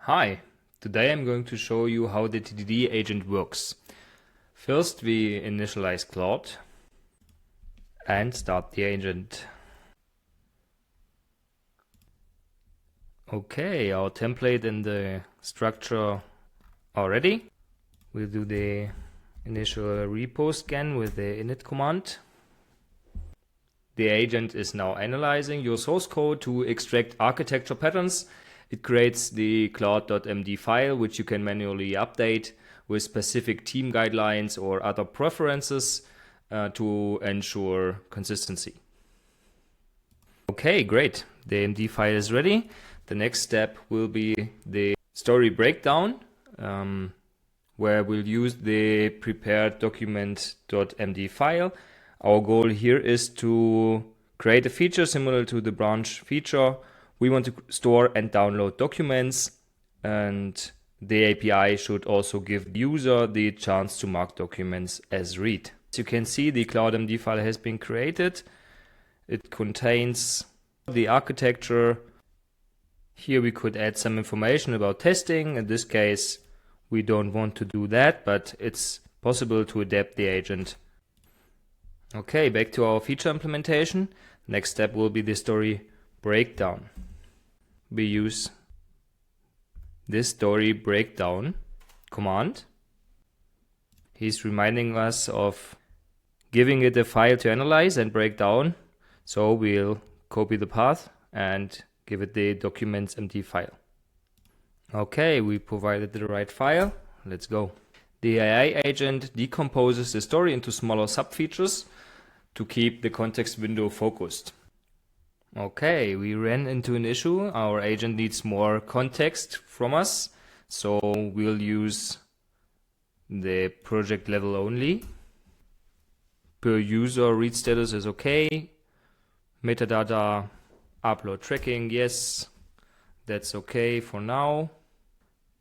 Hi, today I'm going to show you how the TDD agent works. First we initialize Claude and start the agent. Okay, our template in the structure already. We'll do the initial repo scan with the init command. The agent is now analyzing your source code to extract architecture patterns. It creates the cloud.md file, which you can manually update with specific team guidelines or other preferences to ensure consistency. Okay, great. The MD file is ready. The next step will be the story breakdown, where we'll use the prepared document.md file. Our goal here is to create a feature similar to the branch feature. We want to store and download documents, and the API should also give the user the chance to mark documents as read. As you can see, the CloudMD file has been created. It contains the architecture. Here we could add some information about testing. In this case, we don't want to do that, but it's possible to adapt the agent. Okay, back to our feature implementation. Next step will be the story breakdown. We use this story breakdown command. He's reminding us of giving it a file to analyze and break down. So we'll copy the path and give it the documents.md file. Okay, we provided the right file. Let's go. The AI agent decomposes the story into smaller sub-features to keep the context window focused. Okay, we ran into an issue. Our agent needs more context from us, so we'll use the project level only. Per user read status is okay. Metadata upload tracking, yes, that's okay for now.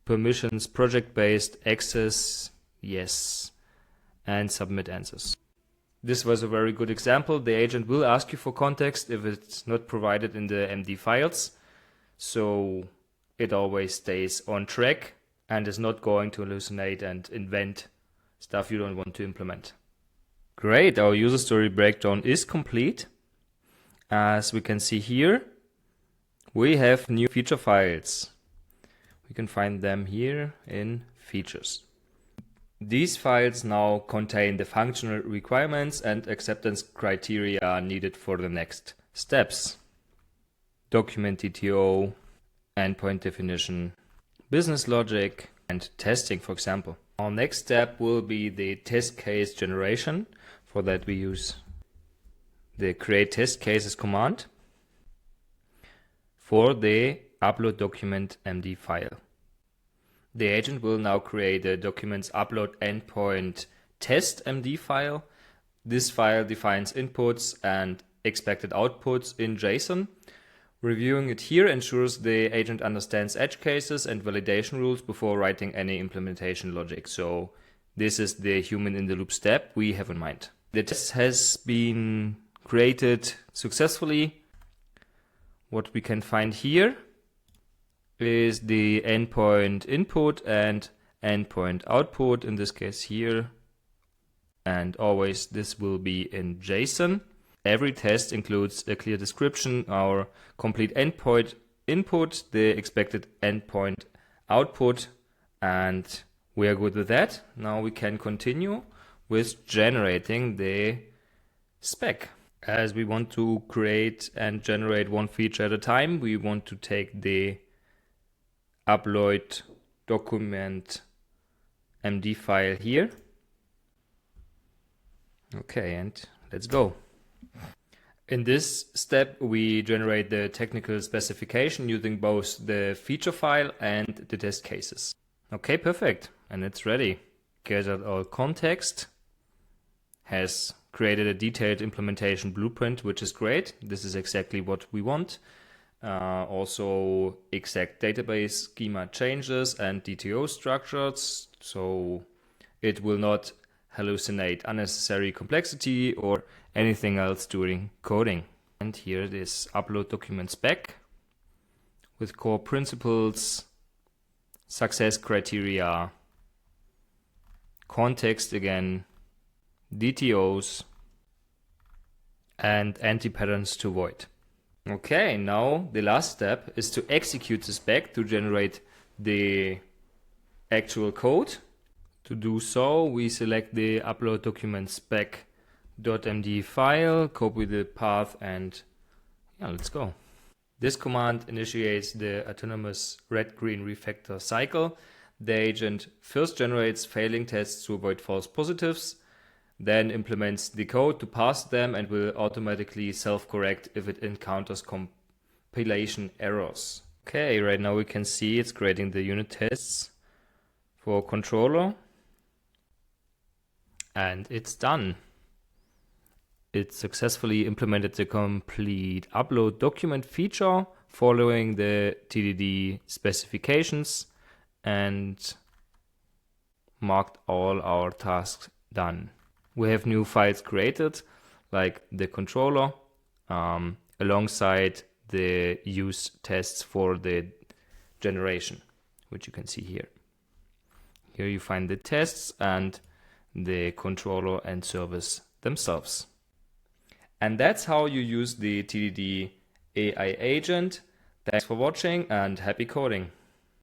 Permissions project-based access, yes, and submit answers. This was a very good example. The agent will ask you for context if it's not provided in the MD files. So it always stays on track and is not going to hallucinate and invent stuff you don't want to implement. Great, our user story breakdown is complete. As we can see here, we have new feature files. We can find them here in features. These files now contain the functional requirements and acceptance criteria needed for the next steps. Document DTO, endpoint definition, business logic, and testing, for example. Our next step will be the test case generation. For that we use the create test cases command for the upload document.md file. The agent will now create a documents upload endpoint test.md file. This file defines inputs and expected outputs in JSON. Reviewing it here ensures the agent understands edge cases and validation rules before writing any implementation logic. So this is the human in the loop step we have in mind. The test has been created successfully. What we can find here is the endpoint input and endpoint output, in this case here, and always this will be in JSON. Every test includes a clear description, our complete endpoint input, the expected endpoint output, and we are good with that. Now we can continue with generating the spec. As we want to create and generate one feature at a time, we want to take the upload document MD file here. Okay, and let's go. In this step, we generate the technical specification using both the feature file and the test cases. Okay, perfect. And it's ready. Gathered all context, has created a detailed implementation blueprint, which is great. This is exactly what we want. Also exact database schema changes and DTO structures, so it will not hallucinate unnecessary complexity or anything else during coding. And here it is, upload document spec with core principles success criteria, context again, DTOs, and anti-patterns to void. Okay, now the last step is to execute the spec to generate the actual code. To do so, we select the upload document spec.md file, copy the path, and yeah, let's go. This command initiates the autonomous red-green refactor cycle. The agent first generates failing tests to avoid false positives, then implements the code to pass them, and will automatically self-correct if it encounters compilation errors. Okay, right now we can see it's creating the unit tests for controller, and it's done. It successfully implemented the complete upload document feature following the TDD specifications and marked all our tasks done. We have new files created, like the controller, alongside the use tests for the generation, which you can see here. Here you find the tests and the controller and service themselves. And that's how you use the TDD AI agent. Thanks for watching and happy coding.